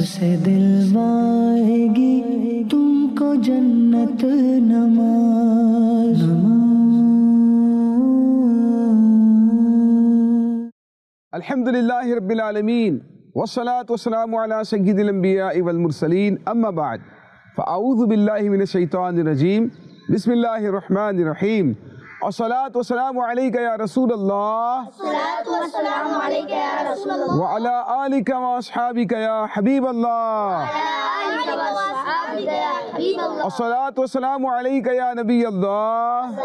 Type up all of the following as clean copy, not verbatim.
سے دلوائے گی تم کو جنت نماز. الحمدللہ رب العالمین والصلاة والسلام علی سید الانبیاء والمرسلین اما بعد فاعوذ باللہ من الشیطان الرجیم بسم اللہ الرحمن الرحیم. الصلاة والسلام علیک یا رسول اللہ وعلی آلک واصحابک یا حبیب اللہ. الصلاة والسلام علیک یا نبی اللہ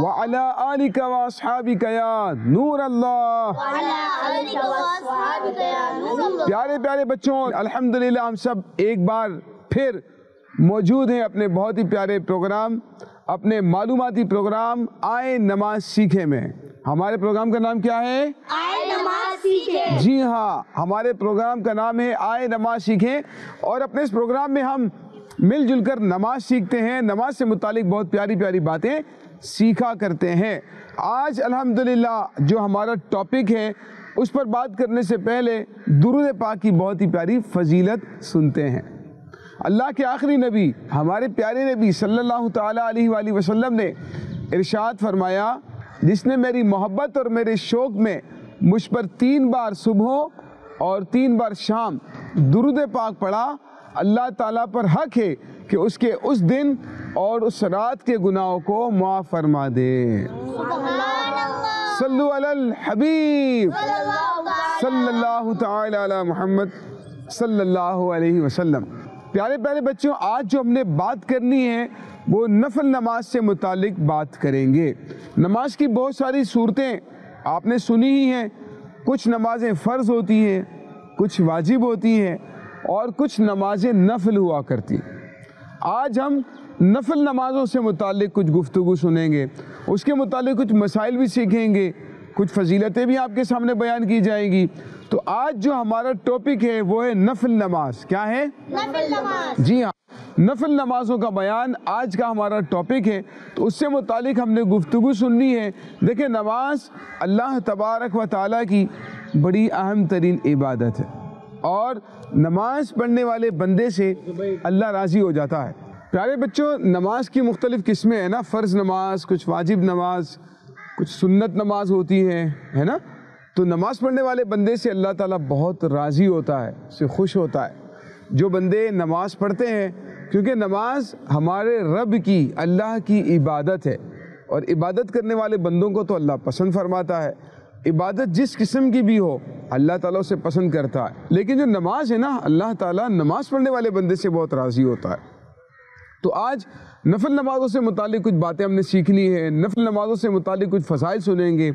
وعلی آلک واصحابک یا نور اللہ. پیارے پیارے بچوں، الحمدللہ ہم سب ایک بار پھر موجود ہیں اپنے بہت ہی پیارے پروگرام، اپنے معلوماتی پروگرام آئے نماز سیکھیں میں. ہمارے پروگرام کا نام کیا ہے؟ آئے نماز سیکھیں. جی ہاں، ہمارے پروگرام کا نام ہے آئے نماز سیکھیں، اور اپنے اس پروگرام میں ہم مل جل کر نماز سیکھتے ہیں، نماز سے متعلق بہت پیاری پیاری باتیں سیکھا کرتے ہیں. آج الحمدللہ جو ہمارا ٹاپک ہے اس پر بات کرنے سے پہلے درود پاک کی بہت ہی پیاری فضیلت سنتے ہیں. اللہ کے آخری نبی ہمارے پیارے نبی صلی اللہ تعالیٰ علیہ وآلہ وسلم نے ارشاد فرمایا، جس نے میری محبت اور میرے شوق میں مجھ پر 3 بار صبح اور 3 بار شام درود پاک پڑھا، اللہ تعالیٰ پر حق ہے کہ اس کے اس دن اور اس رات کے گناہوں کو معاف فرما دے. صلو علی الحبیب صلی اللہ تعالی علی محمد صلی اللہ علیہ وسلم. پیارے پیارے بچوں، آج جو ہم نے بات کرنی ہے وہ نفل نماز سے متعلق بات کریں گے. نماز کی بہت ساری صورتیں آپ نے سنی ہی ہیں. کچھ نمازیں فرض ہوتی ہیں، کچھ واجب ہوتی ہیں، اور کچھ نمازیں نفل ہوا کرتی. آج ہم نفل نمازوں سے متعلق کچھ گفتگو سنیں گے، اس کے متعلق کچھ مسائل بھی سیکھیں گے، کچھ فضیلتیں بھی آپ کے سامنے بیان کی جائیں گی. تو آج جو ہمارا ٹاپک ہے وہ ہے نفل نماز. کیا ہے؟ نفل نماز. جی ہاں، نفل نمازوں کا بیان آج کا ہمارا ٹاپک ہے. تو اس سے متعلق ہم نے گفتگو سننی ہے. دیکھیں، نماز اللہ تبارک و تعالیٰ کی بڑی اہم ترین عبادت ہے، اور نماز پڑھنے والے بندے سے اللہ راضی ہو جاتا ہے. پیارے بچوں، نماز کی مختلف قسمیں ہیں نا، فرض نماز، کچھ واجب نماز، کچھ سنت نماز ہوتی ہے نا. تو نماز پڑھنے والے بندے سے اللہ تعالیٰ بہت راضی ہوتا ہے، اس سے خوش ہوتا ہے. جو بندے نماز پڑھتے ہیں، کیونکہ نماز ہمارے رب کی، اللہ کی عبادت ہے، اور عبادت کرنے والے بندوں کو تو اللہ پسند فرماتا ہے. عبادت جس قسم کی بھی ہو اللہ تعالیٰ اسے پسند کرتا ہے. لیکن جو نماز ہے نا، اللہ تعالیٰ نماز پڑھنے والے بندے سے بہت راضی ہوتا ہے. تو آج نفل نمازوں سے متعلق کچھ باتیں ہم نے سیکھنی ہے. نفل نمازوں سے متعلق کچھ فضائل سنیں گے،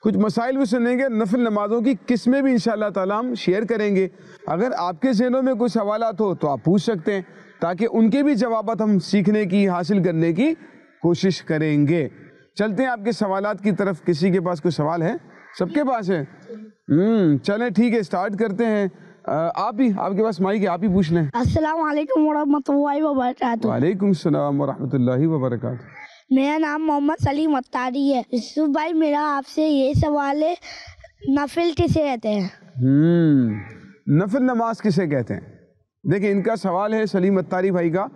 کچھ مسائل بھی سنیں گے. نفل نمازوں کی قسمیں بھی انشاءاللہ تعالیٰ ہم شیئر کریں گے. اگر آپ کے ذہنوں میں کوئی سوالات ہو تو آپ پوچھ سکتے ہیں، تاکہ ان کے بھی جوابات ہم سیکھنے کی، حاصل کرنے کی کوشش کریں گے. چلتے ہیں آپ کے سوالات کی طرف. کسی کے پاس کوئی سوال ہے؟ سب کے پاس ہے؟ چلیں ٹھیک ہے، سٹارٹ کرتے ہیں. آپ کے پاس مائک ہے، آپ ہی پوچھ لیں. السلام علیکم ورحمۃ اللہ وبرکاتہ. وعلیکم السلام ورحمۃ اللہ وبرکاتہ. میرا نام محمد سلیم اتاری ہے. یوسف بھائی، میرا آپ سے یہ سوال ہے، نفل کسے کہتے ہیں؟ نفل نماز کسے کہتے ہیں؟ دیکھیں، ان کا سوال ہے سلیم اتاری بھائی کا.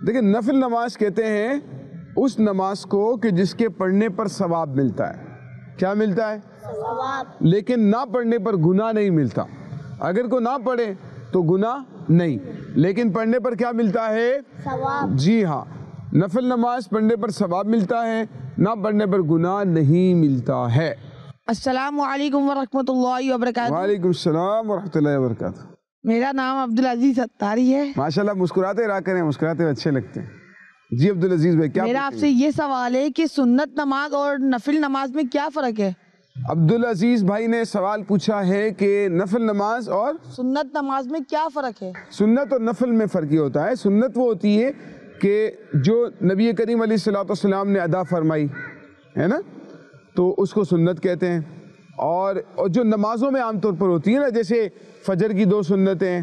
دیکھیں، نفل نماز کہتے ہیں اس نماز کو کہ جس کے پڑھنے پر ثواب ملتا ہے. کیا ملتا ہے؟ ثواب. لیکن نہ پڑھنے پر گناہ نہیں ملتا. اگر کوئی نہ پڑھے تو گناہ نہیں، لیکن پڑھنے پر کیا ملتا ہے؟ ثواب. جی ہاں، نفل نماز پڑھنے پر ثواب ملتا ہے، نہ پڑھنے پر گناہ نہیں ملتا ہے. السلام علیکم ورحمۃ اللہ وبرکاتہ. وعلیکم السلام ورحمۃ اللہ وبرکاتہ. میرا نام عبدالعزیز اتاری ہے. ماشاءاللہ، مسکراتے رہا کریں، مسکراتے ہوئے اچھے لگتے ہیں. جی عبدالعزیز بھائی، کیا میرا آپ سے یہ سوال ہے کہ سنت نماز اور نفل نماز میں کیا فرق ہے؟ عبدالعزیز بھائی نے سوال پوچھا ہے کہ نفل نماز اور سنت نماز میں کیا فرق ہے؟ سنت اور نفل میں فرق یہ ہوتا ہے. سنت وہ ہوتی ہے کہ جو نبی کریم علیہ الصلوۃ والسلام نے ادا فرمائی ہے نا، تو اس کو سنت کہتے ہیں. اور جو نمازوں میں عام طور پر ہوتی ہے نا، جیسے فجر کی 2 سنتیں،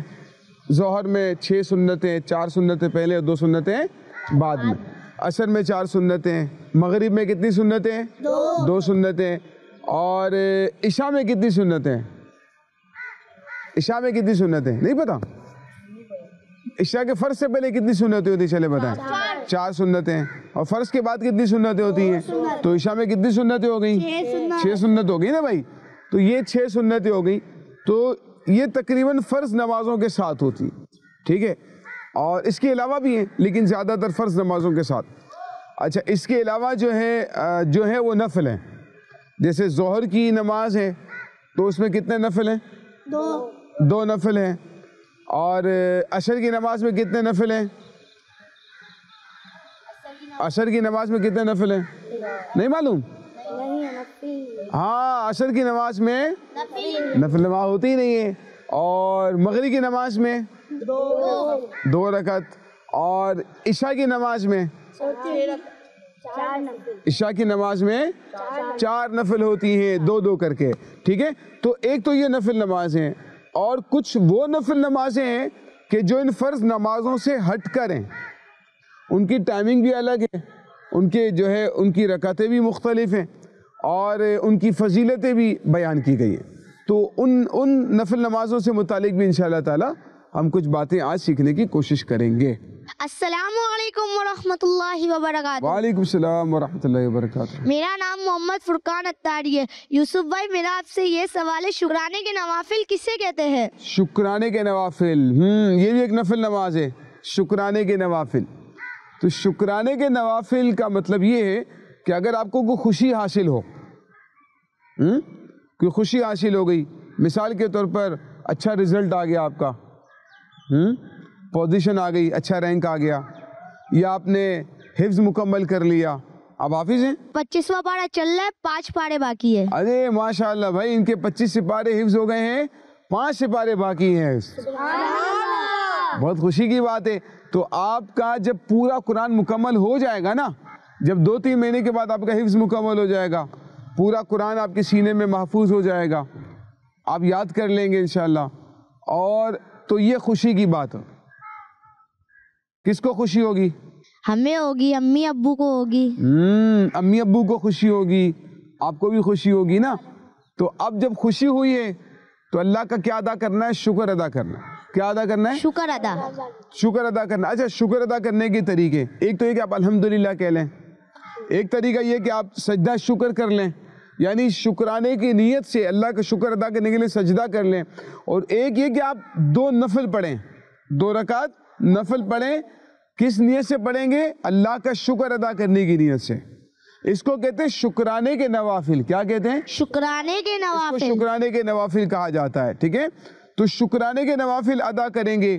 ظہر میں 6 سنتیں، 4 سنتیں پہلے اور 2 سنتیں بعد میں، عصر میں 4 سنتیں، مغرب میں کتنی سنتیں؟ 2 سنتیں، اور عشاء میں کتنی سنتیں؟ عشاء میں کتنی سنتیں نہیں پتا؟ عشاء کے فرض سے پہلے کتنی سنتیں ہوتی ہیں چلے بتائیں؟ 4 سنتیں. اور فرض کے بعد کتنی سنتیں ہوتی ہیں؟ تو عشاء میں کتنی سنتیں ہو گئیں؟ 6 سنت ہو گئی نا بھائی. تو یہ 6 سنتیں ہو گئی. تو یہ تقریباً فرض نمازوں کے ساتھ ہوتی, ٹھیک ہے, اور اس کے علاوہ بھی ہیں لیکن زیادہ تر فرض نمازوں کے ساتھ. اچھا, اس کے علاوہ جو ہے وہ نفل ہیں. جیسے ظہر کی نماز ہے تو اس میں کتنے نفل ہیں؟ 2 نفل ہیں. اور عصر کی نماز میں کتنے نفل ہیں؟ عصر کی نماز میں کتنے نفل ہیں نہیں معلوم؟ ہاں, عصر کی نماز میں نفل نماز ہوتی ہی نہیں ہے. اور مغرب کی نماز میں 2 رکعت. اور عشاء کی نماز میں 4 نفل ہوتی ہیں 2 کر کے, ٹھیک ہے. تو ایک تو یہ نفل نماز ہیں, اور کچھ وہ نفل نمازیں ہیں کہ جو ان فرض نمازوں سے ہٹ کر ہیں. ان کی ٹائمنگ بھی الگ ہے, ان کے ان کی رکعتیں بھی مختلف ہیں, اور ان کی فضیلتیں بھی بیان کی گئی ہیں. تو ان نفل نمازوں سے متعلق بھی انشاءاللہ تعالی ہم کچھ باتیں آج سیکھنے کی کوشش کریں گے. السلام علیکم ورحمۃ اللہ وبرکاتہ. وعلیکم السلام ورحمۃ اللہ وبرکاتہ. میرا نام محمد فرقان اتاری ہے. یوسف بھائی, میرا آپ سے یہ سوال ہے, شکرانے کے نوافل کسے کہتے ہیں؟ شکرانے کے نوافل, یہ بھی ایک نفل نماز ہے, شکرانے کے نوافل. تو شکرانے کے نوافل کا مطلب یہ ہے کہ اگر آپ کو کوئی خوشی حاصل ہو, کوئی خوشی حاصل ہو گئی, مثال کے طور پر اچھا رزلٹ آ گیا آپ کا, پوزیشن آ گئی, اچھا رینک آ گیا, یا آپ نے حفظ مکمل کر لیا. آپ حافظ ہیں؟ 25واں پارہ چل رہا ہے, 5 پارے باقی ہے. ارے ماشاءاللہ بھائی, ان کے 25 سپارے حفظ ہو گئے ہیں, 5 سپارے باقی ہیں. بہت خوشی کی بات ہے. تو آپ کا جب پورا قرآن مکمل ہو جائے گا نا, جب 2-3 مہینے کے بعد آپ کا حفظ مکمل ہو جائے گا, پورا قرآن آپ کے سینے میں محفوظ ہو جائے گا, آپ یاد کر لیں گے انشاءاللہ. اور تو یہ خوشی کی بات ہے. کس کو خوشی ہوگی؟ ہمیں ہوگی, امی ابو کو ہوگی. امی ابو کو خوشی ہوگی, آپ کو بھی خوشی ہوگی نا. تو اب جب خوشی ہوئی ہے تو اللہ کا کیا ادا کرنا ہے؟ شکر ادا کرنا ہے. کیا ادا کرنا ہے؟ شکر ادا کرنا. اچھا, شکر ادا کرنے کے طریقے, ایک تو یہ کہ آپ الحمدللہ کہہ لیں. ایک طریقہ یہ کہ آپ سجدہ شکر کر لیں, یعنی شکرانے کی نیت سے اللہ کا شکر ادا کرنے کے لیے سجدہ کر لیں. اور ایک یہ کہ آپ 2 نفل پڑھیں, 2 رکعت نفل پڑھیں. کس نیت سے پڑھیں گے؟ اللہ کا شکر ادا کرنے کی نیت سے. اس کو کہتے ہیں شکرانے کے نوافل. کیا کہتے ہیں؟ شکرانے کے نوافل. اس کو شکرانے کے نوافل کہا جاتا ہے, ٹھیک ہے. تو شکرانے کے نوافل ادا کریں گے.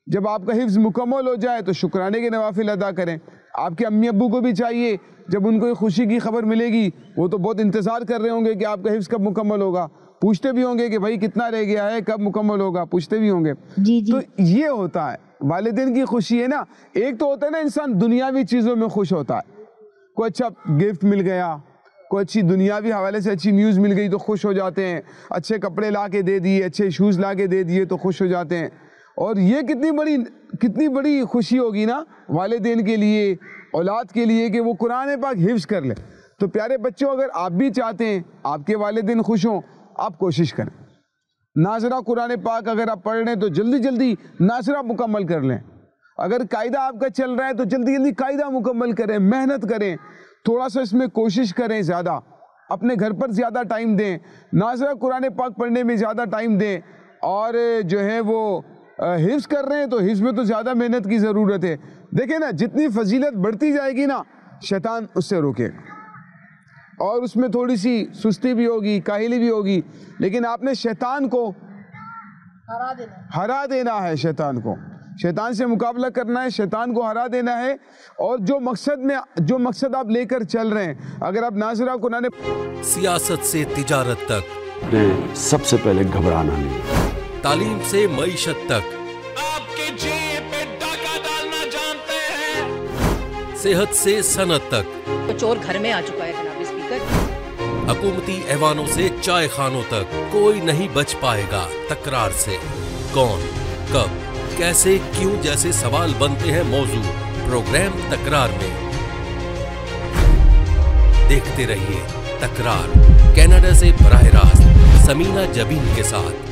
جب آپ کا حفظ مکمل ہو جائے تو شکرانے کے نوافل ادا کریں. آپ کے امی ابو کو بھی چاہیے, جب ان کو خوشی کی خبر ملے گی, وہ تو بہت انتظار کر رہے ہوں گے کہ آپ کا حفظ کب مکمل ہوگا. پوچھتے بھی ہوں گے کہ بھائی کتنا رہ گیا ہے, کب مکمل ہوگا, پوچھتے بھی ہوں گے. تو یہ ہوتا ہے والدین کی خوشی ہے نا. ایک تو ہوتا ہے نا انسان دنیاوی چیزوں میں خوش ہوتا ہے, کوئی اچھا گفٹ مل گیا, کوئی اچھی دنیاوی حوالے سے اچھی نیوز مل گئی تو خوش ہو جاتے ہیں, اچھے کپڑے لا کے دے دیے, اچھے شوز لا کے دے دیے تو خوش ہو جاتے ہیں. اور یہ کتنی بڑی خوشی ہوگی نا والدین کے لیے, اولاد کے لیے, کہ وہ قرآن پاک حفظ کر لے. تو پیارے بچوں, اگر آپ بھی چاہتے ہیں آپ کے والدین خوش ہوں, آپ کوشش کریں. ناظرہ قرآن پاک اگر آپ پڑھ رہے ہیں تو جلدی ناظرہ مکمل کر لیں. اگر قاعدہ آپ کا چل رہا ہے تو جلدی قاعدہ مکمل کریں, محنت کریں, تھوڑا سا اس میں کوشش کریں, زیادہ اپنے گھر پر زیادہ ٹائم دیں, ناظرہ قرآن پاک پڑھنے میں زیادہ ٹائم دیں. اور وہ حفظ کر رہے ہیں تو حفظ میں تو زیادہ محنت کی ضرورت ہے. دیکھیں نا, جتنی فضیلت بڑھتی جائے گی نا, شیطان اس سے روکے, اور اس میں تھوڑی سی سستی بھی ہوگی, کاہلی بھی ہوگی, لیکن آپ نے شیطان کو ہرا دینا ہے. شیطان سے مقابلہ کرنا ہے, شیطان کو ہرا دینا ہے. اور جو مقصد آپ لے کر چل رہے ہیں, اگر آپ ناظرہ قرآن, سیاست سے تجارت تک سب سے پہلے گھبرانا نہیں, تعلیم سے معیشت تک, آپ کے جیب پہ ڈاکہ ڈالنا جانتے ہیں, صحت سے صنعت تک, چور گھر میں آ چکا ہے جناب اسپیکر. حکومتی ایوانوں سے چائے خانوں تک, کوئی نہیں بچ پائے گا تکرار سے. کون, کب, کیسے, کیوں جیسے سوال بنتے ہیں موضوع پروگرام تکرار میں. دیکھتے رہیے تکرار, کینیڈا سے براہ راست سمینہ جبین کے ساتھ.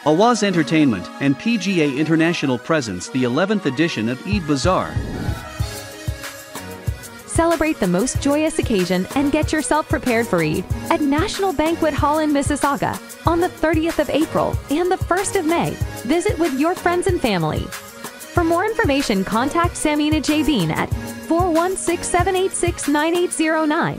Awaz Entertainment and PGA International presents the 11th edition of Eid Bazaar. Celebrate the most joyous occasion and get yourself prepared for Eid at National Banquet Hall in Mississauga on the 30th of April and the 1st of May. Visit with your friends and family. For more information, contact Samina Jabin at 416-786-9809.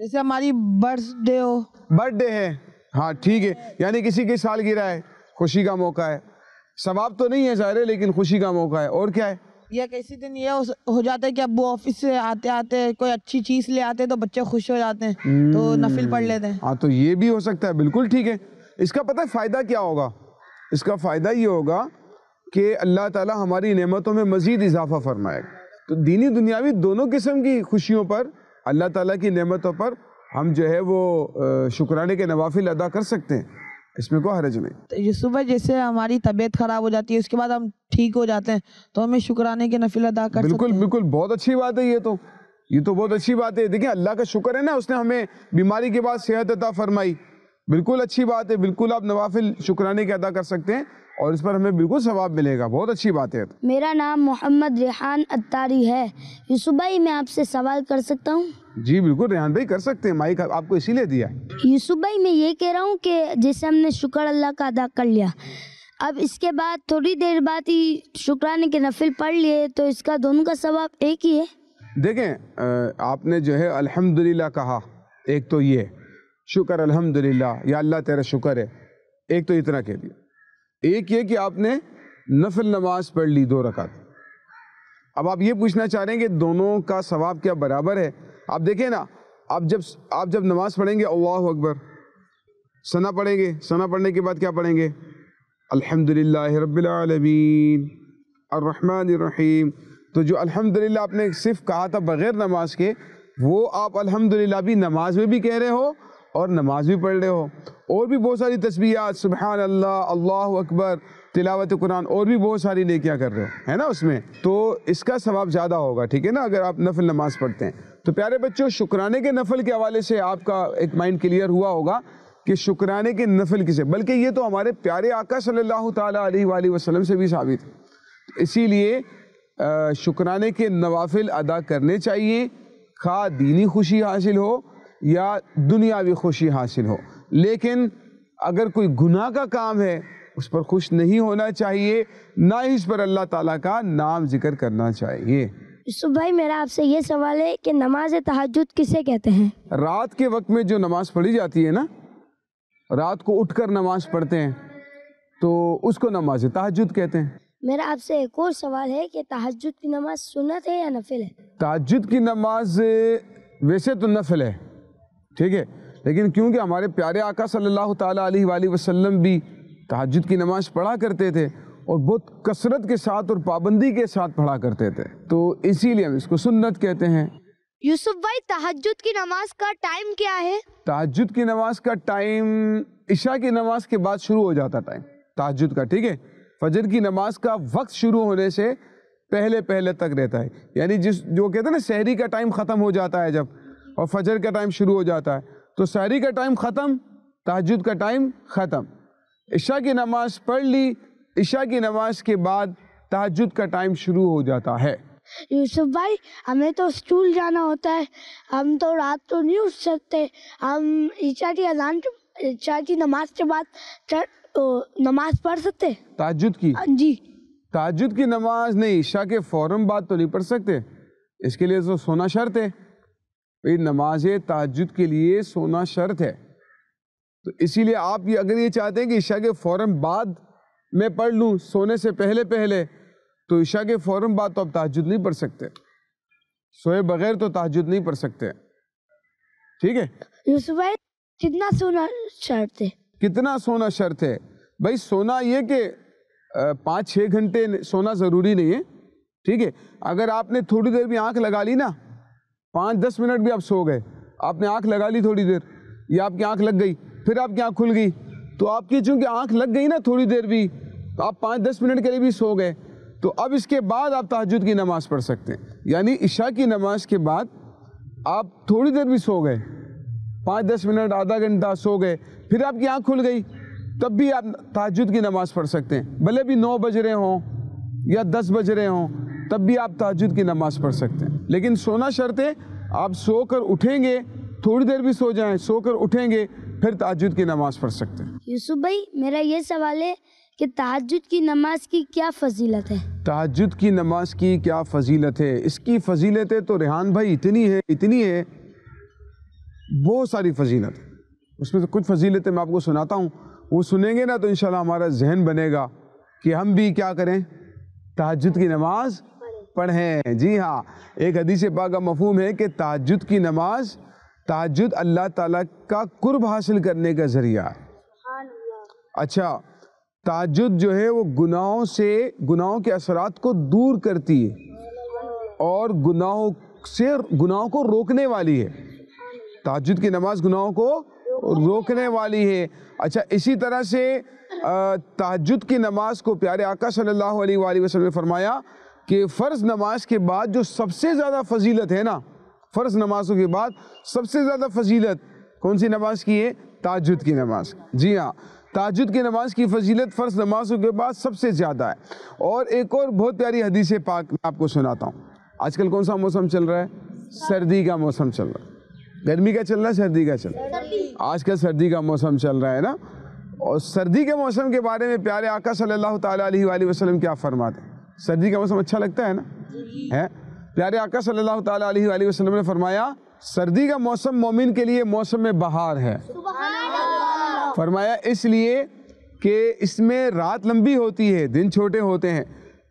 جیسے ہماری birth day ہو. Birth day ہے, ہاں ٹھیک ہے, یعنی کسی کی سالگرہ ہے, خوشی کا موقع ہے, ثواب تو نہیں ہے ظاہر ہے لیکن خوشی کا موقع ہے. اور کیا ہے, یا کسی دن یہ ہو جاتا ہے کہ ابو آفس سے آتے آتے کوئی اچھی چیز لے آتے تو بچے خوش ہو جاتے ہیں تو نفل پڑھ لیتے ہیں. ہاں تو یہ بھی ہو سکتا ہے, بالکل ٹھیک ہے. اس کا پتہ ہے فائدہ کیا ہوگا؟ اس کا فائدہ یہ ہوگا کہ اللہ تعالی ہماری نعمتوں میں مزید اضافہ فرمائے. تو دینی دنیاوی دونوں قسم کی خوشیوں پر, اللہ تعالیٰ کی نعمتوں پر ہم جو ہے وہ شکرانے کے نوافل ادا کر سکتے ہیں, اس میں کوئی حرج نہیں. یوسف بھائی جیسے ہماری طبیعت خراب ہو جاتی ہے اس کے بعد ہم ٹھیک ہو جاتے ہیں تو ہمیں شکرانے کے نفل ادا کر سکتے ہیں. بالکل بالکل, بہت اچھی بات ہے. یہ تو بہت اچھی بات ہے. دیکھیں اللہ کا شکر ہے نا, اس نے ہمیں بیماری کے بعد صحت عطا فرمائی. بالکل اچھی بات ہے, بالکل آپ نوافل شکرانے کے ادا کر سکتے ہیں اور اس پر ہمیں بالکل ثواب ملے گا. بہت اچھی بات ہے. میرا نام محمد ریحان اتاری ہے. یوسف بھائی میں آپ سے سوال کر سکتا ہوں؟ جی بالکل ریحان بھائی کر سکتے ہیں, مائک آپ کو اسی لیے دیا ہے. یوسف بھائی میں یہ کہہ رہا ہوں کہ جیسے ہم نے شکر اللہ کا ادا کر لیا, اب اس کے بعد تھوڑی دیر بعد ہی شکرانے کے نفل پڑھ لیے تو اس کا دونوں کا ثواب ایک ہی ہے؟ دیکھیں آپ نے جو ہے الحمدللہ کہا, ایک تو یہ شکر الحمدللہ یا اللہ تیرا شکر ہے, ایک تو اتنا کہہ دیا. ایک یہ کہ آپ نے نفل نماز پڑھ لی 2 رکعت. اب آپ یہ پوچھنا چاہ رہے ہیں کہ دونوں کا ثواب کیا برابر ہے؟ آپ دیکھیں نا, آپ جب نماز پڑھیں گے اللہ اکبر, ثنا پڑھیں گے, ثنا پڑھنے کے بعد کیا پڑھیں گے؟ الحمدللہ رب العالمین الرحمن الرحیم. تو جو الحمدللہ آپ نے صرف کہا تھا بغیر نماز کے, وہ آپ الحمدللہ بھی نماز میں بھی کہہ رہے ہو اور نماز بھی پڑھ رہے ہو. اور بھی بہت ساری تسبیحات, سبحان اللہ, اللہ اکبر, تلاوت قرآن, اور بھی بہت ساری نیکیاں کر رہے ہو, ہے نا اس میں. تو اس کا ثواب زیادہ ہوگا, ٹھیک ہے نا, اگر آپ نفل نماز پڑھتے ہیں. تو پیارے بچوں, شکرانے کے نفل کے حوالے سے آپ کا ایک مائنڈ کلیئر ہوا ہوگا کہ شکرانے کے نفل کسے, بلکہ یہ تو ہمارے پیارے آقا صلی اللہ تعالیٰ علیہ وآلہ وسلم سے بھی ثابت ہے. اسی لیے شکرانے کے نوافل ادا کرنے چاہیے, خواہ دینی خوشی حاصل ہو یا دنیاوی خوشی حاصل ہو. لیکن اگر کوئی گناہ کا کام ہے اس پر خوش نہیں ہونا چاہیے, نہ ہی اس پر اللہ تعالیٰ کا نام ذکر کرنا چاہیے. یوسف بھائی میرا آپ سے یہ سوال ہے کہ نماز تہجد کسے کہتے ہیں؟ رات کے وقت میں جو نماز پڑھی جاتی ہے نا, رات کو اٹھ کر نماز پڑھتے ہیں تو اس کو نماز تہجد کہتے ہیں. میرا آپ سے ایک اور سوال ہے کہ تہجد کی نماز سنت ہے یا نفل ہے؟ تہجد کی نماز ویسے تو نفل ہے, ٹھیک ہے, لیکن کیونکہ ہمارے پیارے آقا صلی اللہ تعالیٰ علیہ وآلہ وسلم بھی تہجد کی نماز پڑھا کرتے تھے اور بہت کثرت کے ساتھ اور پابندی کے ساتھ پڑھا کرتے تھے, تو اسی لیے ہم اس کو سنت کہتے ہیں. یوسف بھائی تہجد کی نماز کا ٹائم کیا ہے؟ تہجد کی نماز کا ٹائم عشاء کی نماز کے بعد شروع ہو جاتا ٹائم تہجد کا, ٹھیک ہے. فجر کی نماز کا وقت شروع ہونے سے پہلے تک رہتا ہے, یعنی جو کہتے ہیں نا سحری کا ٹائم ختم ہو جاتا ہے جب, اور فجر کا ٹائم شروع ہو جاتا ہے, تو سحری کا ٹائم ختم, تہجد کا ٹائم ختم. عشاء کی نماز پڑھ لی, عشاء کی نماز کے بعد تہجد کا ٹائم شروع ہو جاتا ہے. یوسف بھائی ہمیں تو اسکول جانا ہوتا ہے, ہم تو رات تو نہیں اٹھ سکتے, ہم عشاء کی نماز کے بعد نماز پڑھ سکتے تہجد کی؟ جی تہجد کی نماز نہیں, عشاء کے فوراً بعد تو نہیں پڑھ سکتے, اس کے لیے تو سونا شرط ہے. نماز تہجد کے لیے سونا شرط ہے, تو اسی لیے آپ اگر یہ چاہتے ہیں کہ عشاء کے فوراً بعد میں پڑھ لوں سونے سے پہلے, تو عشاء کے فوراً بعد تو آپ تہجد نہیں پڑھ سکتے, سوئے بغیر تو تہجد نہیں پڑھ سکتے, ٹھیک ہے. یوسف بھائی کتنا سونا شرط ہے؟ کتنا سونا شرط ہے؟ بھائی سونا یہ کہ 5-6 گھنٹے سونا ضروری نہیں ہے, ٹھیک ہے. اگر آپ نے تھوڑی دیر بھی آنکھ لگا لی نا, 5-10 منٹ بھی آپ سو گئے, آپ نے آنکھ لگا لی تھوڑی دیر, یا آپ کی آنکھ لگ گئی پھر آپ کی آنکھ کھل گئی, تو آپ کی چونکہ آنکھ لگ گئی نا تھوڑی دیر بھی, تو آپ 5-10 منٹ کے لیے بھی سو گئے, تو اب اس کے بعد آپ تہجد کی نماز پڑھ سکتے ہیں. یعنی عشاء کی نماز کے بعد آپ تھوڑی دیر بھی سو گئے, 5-10 منٹ, آدھا گھنٹہ سو گئے, پھر آپ کی آنکھ کھل گئی, تب بھی آپ تہجد کی نماز پڑھ سکتے ہیں. بھلے بھی 9 بج رہے ہوں یا 10 بج رہے ہوں, تب بھی آپ تہجد کی نماز پڑھ سکتے ہیں. لیکن سونا شرط ہے, آپ سو کر اٹھیں گے, تھوڑی دیر بھی سو جائیں, سو کر اٹھیں گے, پھر تہجد کی نماز پڑھ سکتے ہیں. یوسف بھائی میرا یہ سوال ہے کہ تہجد کی نماز کی کیا فضیلت ہے؟ تہجد کی نماز کی کیا فضیلت ہے؟ اس کی فضیلتیں تو ریحان بھائی اتنی ہے, بہت ساری فضیلت، اس میں سے کچھ فضیلتیں میں آپ کو سناتا ہوں، وہ سنیں گے نا تو انشاءاللہ ہمارا ذہن بنے گا کہ ہم بھی کیا کریں، تہجد کی نماز پڑھیں۔ جی ہاں، ایک حدیث پاک کا مفہوم ہے کہ تہجد کی نماز، تہجد اللہ تعالیٰ کا قرب حاصل کرنے کا ذریعہ ہے۔ اچھا، تہجد جو ہے وہ گناہوں کے اثرات کو دور کرتی ہے اور گناہوں کو روکنے والی ہے۔ تہجد کی نماز گناہوں کو روکنے والی ہے۔ اچھا، اسی طرح سے تہجد کی نماز کو پیارے آقا صلی اللہ علیہ وآلہ وسلم نے فرمایا کہ فرض نماز کے بعد جو سب سے زیادہ فضیلت ہے نا، فرض نمازوں کے بعد سب سے زیادہ فضیلت کون سی نماز کی ہے؟ تہجد کی نماز۔ جی ہاں، تہجد کی نماز کی فضیلت فرض نمازوں کے بعد سب سے زیادہ ہے۔ اور ایک اور بہت پیاری حدیث پاک میں آپ کو سناتا ہوں۔ آج کل کون سا موسم چل رہا ہے؟ سردی کا موسم چل رہا ہے۔ گرمی کا چل رہا ہے، سردی کا چل رہا ہے؟ آج کل سردی کا موسم چل رہا ہے نا۔ اور سردی کے موسم کے بارے میں پیارے آقا صلی اللہ تعالیٰ علیہ وآلہ وسلم کیا فرماتے ہیں؟ سردی کا موسم اچھا لگتا ہے نا؟ ہے؟ پیارے آقا صلی اللہ تعالیٰ علیہ وآلہ وسلم نے فرمایا سردی کا موسم مومن کے لیے موسم بہار ہے۔ فرمایا اس لیے کہ اس میں رات لمبی ہوتی ہے، دن چھوٹے ہوتے ہیں،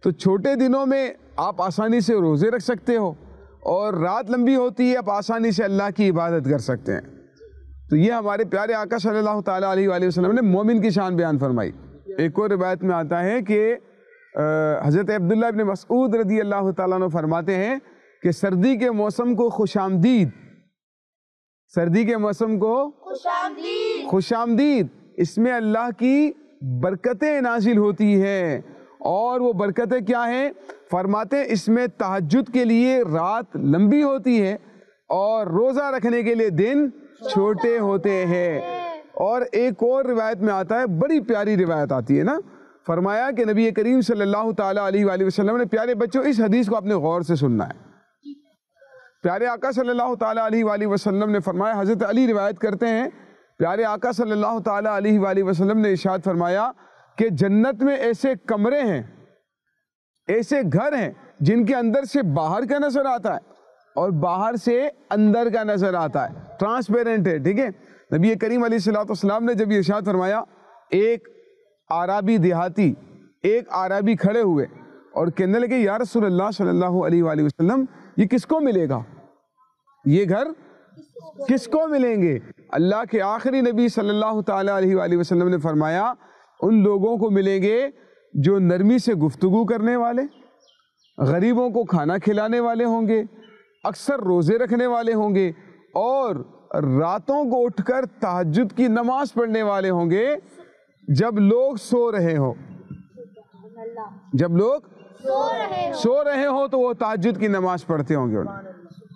تو چھوٹے دنوں میں آپ آسانی سے روزے رکھ سکتے ہو، اور رات لمبی ہوتی ہے، آپ آسانی سے اللہ کی عبادت کر سکتے ہیں۔ تو یہ ہمارے پیارے آقا صلی اللہ تعالیٰ علیہ وآلہ وسلم نے مومن کی شان بیان فرمائی۔ ایک اور روایت میں آتا ہے کہ حضرت عبداللہ ابن مسعود رضی اللہ تعالیٰ عنہ فرماتے ہیں کہ سردی کے موسم کو خوش آمدید، سردی کے موسم کو خوش آمدید، اس میں اللہ کی برکتیں نازل ہوتی ہیں۔ اور وہ برکتیں کیا ہیں؟ فرماتے ہیں اس میں تہجد کے لیے رات لمبی ہوتی ہے اور روزہ رکھنے کے لیے دن چھوٹے ہوتے ہیں۔ اور ایک اور روایت میں آتا ہے، بڑی پیاری روایت آتی ہے نا، فرمایا کہ نبی کریم صلی اللہ تعالیٰ علیہ وآلہ وسلم نے، پیارے بچوں اس حدیث کو آپ نے غور سے سننا ہے، پیارے آقا صلی اللہ تعالیٰ علیہ وآلہ وسلم نے فرمایا، حضرت علی روایت کرتے ہیں، پیارے آقا صلی اللہ تعالیٰ علیہ وآلہ وسلم نے ارشاد فرمایا کہ جنت میں ایسے کمرے ہیں، ایسے گھر ہیں جن کے اندر سے باہر کا نظر آتا ہے اور باہر سے اندر کا نظر آتا ہے، ٹرانسپیرنٹ ہے، ٹھیک ہے۔ نبی کریم علیہ السلام نے جب یہ ارشاد فرمایا، ایک عربی دیہاتی، ایک عربی کھڑے ہوئے اور کہنے لگے یا رسول اللہ صلی اللہ علیہ وآلہ وسلم، یہ کس کو ملے گا؟ یہ گھر کس کو ملیں گے؟ اللہ کے آخری نبی صلی اللہ تعالیٰ علیہ وآلہ وسلم نے فرمایا ان لوگوں کو ملیں گے جو نرمی سے گفتگو کرنے والے، غریبوں کو کھانا کھلانے والے ہوں گے، اکثر روزے رکھنے والے ہوں گے، اور راتوں کو اٹھ کر تہجد کی نماز پڑھنے والے ہوں گے جب لوگ سو رہے ہوں۔ جب لوگ سو رہے ہوں تو وہ تہجد کی نماز پڑھتے ہوں گے۔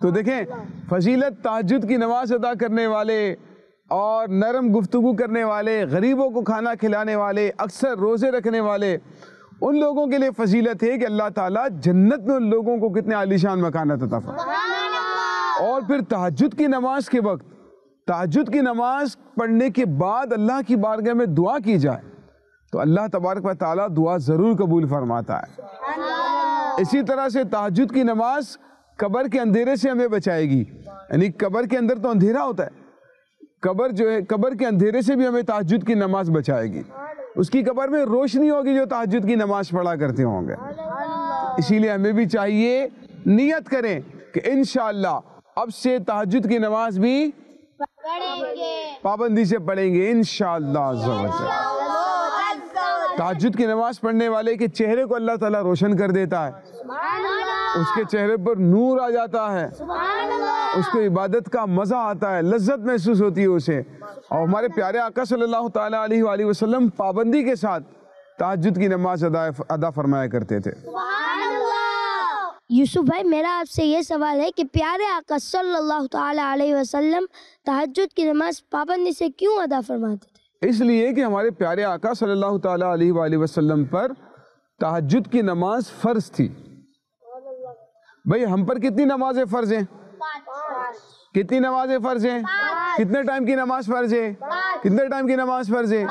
تو دیکھیں فضیلت تہجد کی نماز ادا کرنے والے اور نرم گفتگو کرنے والے، غریبوں کو کھانا کھلانے والے، اکثر روزے رکھنے والے، ان لوگوں کے لیے فضیلت ہے کہ اللہ تعالیٰ جنت میں ان لوگوں کو کتنے عالیشان مکانت عطا فرمائے۔ اور پھر تہجد کی نماز کے وقت، تہجد کی نماز پڑھنے کے بعد اللہ کی بارگاہ میں دعا کی جائے تو اللہ تبارک و تعالیٰ دعا ضرور قبول فرماتا ہے۔ اسی طرح سے تہجد کی نماز قبر کے اندھیرے سے ہمیں بچائے گی، یعنی قبر کے اندر تو اندھیرا ہوتا ہے، قبر جو ہے، قبر کے اندھیرے سے بھی ہمیں تہجد کی نماز بچائے گی۔ اس کی قبر میں روشنی ہوگی جو تہجد کی نماز پڑھا کرتے ہوں گے۔ اسی لیے ہمیں بھی چاہیے نیت کریں کہ انشاءاللہ اب سے تہجد کی نماز بھی پابندی سے پڑھیں گے انشاءاللہ۔ تہجد کی نماز پڑھنے والے کے چہرے کو اللہ تعالیٰ روشن کر دیتا ہے، اس کے چہرے پر نور آ جاتا ہے، اس کو عبادت کا مزہ آتا ہے، لذت محسوس ہوتی ہے اسے۔ اور ہمارے پیارے آقا صلی اللہ تعالیٰ علیہ وآلہ وسلم پابندی کے ساتھ تہجد کی نماز ادا فرمایا کرتے تھے۔ یوسف بھائی، میرا آپ سے یہ سوال ہے کہ پیارے آقا صلی اللہ تعالیٰ علیہ وسلم تہجد کی نماز پابندی سے کیوں ادا فرماتے تھے؟ اس لیے کہ ہمارے پیارے آقا صلی اللہ تعالیٰ علیہ وآلہ وسلم پر تہجد کی نماز فرض تھی۔ بھئی ہم پر کتنی نمازیں فرض ہیں؟ کتنی نمازیں فرض ہیں؟ کتنے ٹائم کی نماز فرض ہے؟ کتنے ٹائم کی نماز فرض ہے؟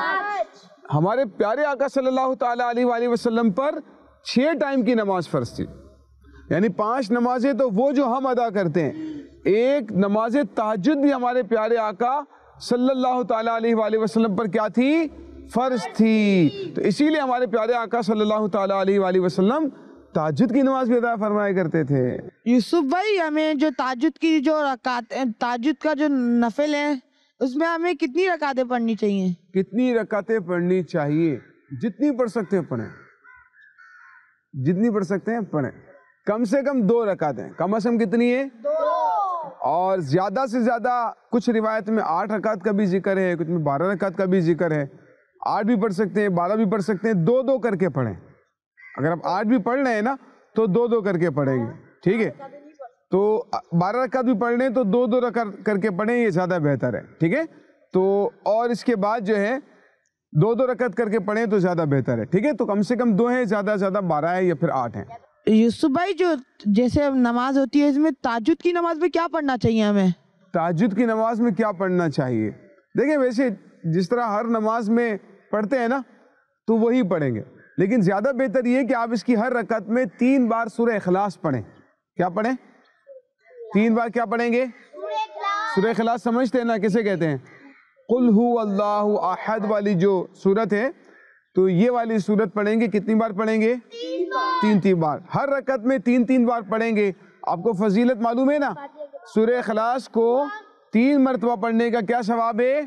ہمارے پیارے آقا صلی اللہ تعالیٰ علیہ وآلہ وسلم پر 6 ٹائم کی نماز فرض تھی، یعنی 5 نمازیں تو وہ جو ہم ادا کرتے ہیں، ایک نماز تہجد بھی ہمارے پیارے آقا صلی اللہ تعالیٰ علیہ وآلہ وسلم پر کیا تھی؟ فرض تھی. تو اسی لیے ہمارے پیارے آقا صلی اللہ تعالیٰ علیہ وآلہ وسلم تہجد کی نماز بھی ادا فرمایا کرتے تھے. یوسف بھائی ہمیں جو تہجد کی جو رکعت تہجد کا جو نفل ہے اس میں ہمیں کتنی رکعتیں پڑھنی چاہیے؟ کتنی رکعتیں پڑھنی چاہیے؟ جتنی پڑھ سکتے ہیں پڑھیں, جتنی پڑھ سکتے ہیں پڑھیں. کم سے کم 2 رکعتیں, کم از کم کتنی ہے؟ 2. اور زیادہ سے زیادہ کچھ روایت میں 8 رکعت کا بھی ذکر ہے, کچھ میں 12 رکعت کا بھی ذکر ہے. 8 بھی پڑھ سکتے ہیں, 12 بھی پڑھ سکتے ہیں, 2 کر کے پڑھیں. اگر آپ 8 بھی پڑھ رہے ہیں نا تو 2 کر کے پڑھیں گے, ٹھیک ہے؟ تو 12 رکعت بھی پڑھ رہے ہیں تو 2 رکعت کر کے پڑھیں, یہ زیادہ بہتر ہے, ٹھیک ہے؟ تو اور اس کے بعد جو ہے 2 رکعت کر کے پڑھیں تو زیادہ بہتر ہے, ٹھیک ہے؟ تو کم سے کم 2 ہیں, زیادہ سے زیادہ 12 ہے یا پھر 8 ہیں. یوسف بھائی جو جیسے نماز ہوتی ہے اس میں تہجد کی نماز میں کیا پڑھنا چاہیے ہمیں؟ تہجد کی نماز میں کیا پڑھنا چاہیے؟ دیکھیں ویسے جس طرح ہر نماز میں پڑھتے ہیں نا تو وہی پڑھیں گے, لیکن زیادہ بہتر یہ کہ آپ اس کی ہر رکعت میں 3 بار سورہ اخلاص پڑھیں. کیا پڑھیں؟ 3 بار کیا پڑھیں گے؟ سورہ اخلاص سمجھتے ہیں نا کسے کہتے ہیں؟ قل هو اللہ احد والی جو سورت ہے تو یہ والی سورت پڑھیں گے. کتنی بار پڑھیں گے؟ 3 بار. ہر رکعت میں 3 بار پڑھیں گے. آپ کو فضیلت معلوم ہے نا, سورہ اخلاص کو 3 مرتبہ پڑھنے کا کیا ثواب ہے؟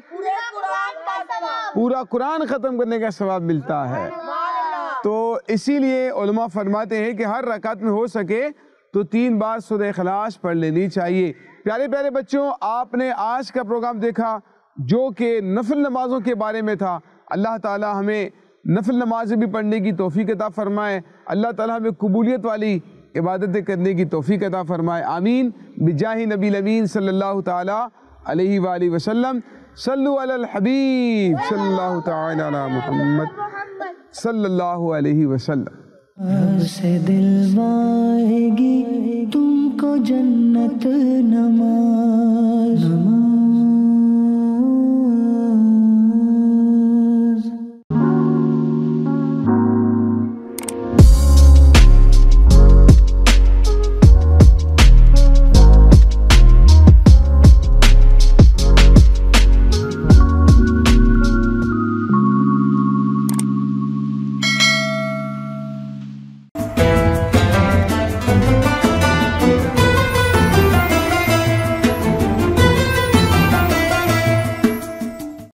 پورا قرآن ختم کرنے کا ثواب ملتا ہے. تو اسی لیے علماء فرماتے ہیں کہ ہر رکعت میں ہو سکے تو 3 بار سورہ اخلاص پڑھ لینی چاہیے. پیارے پیارے بچوں, آپ نے آج کا پروگرام دیکھا جو کہ نفل نمازوں کے بارے میں تھا. اللہ تعالی ہمیں نفل نمازیں بھی پڑھنے کی توفیق عطا فرمائے. اللہ تعالی ہمیں قبولیت والی عبادتیں کرنے کی توفیق عطا فرمائے. آمین بجاہ نبی الامین صلی اللہ تعالی علیہ وآلہ وسلم. صلو علی الحبیب صلی اللہ تعالی علی محمد صلی اللہ علیہ وسلم. اب سے دلوائے گی تم کو جنت نماز.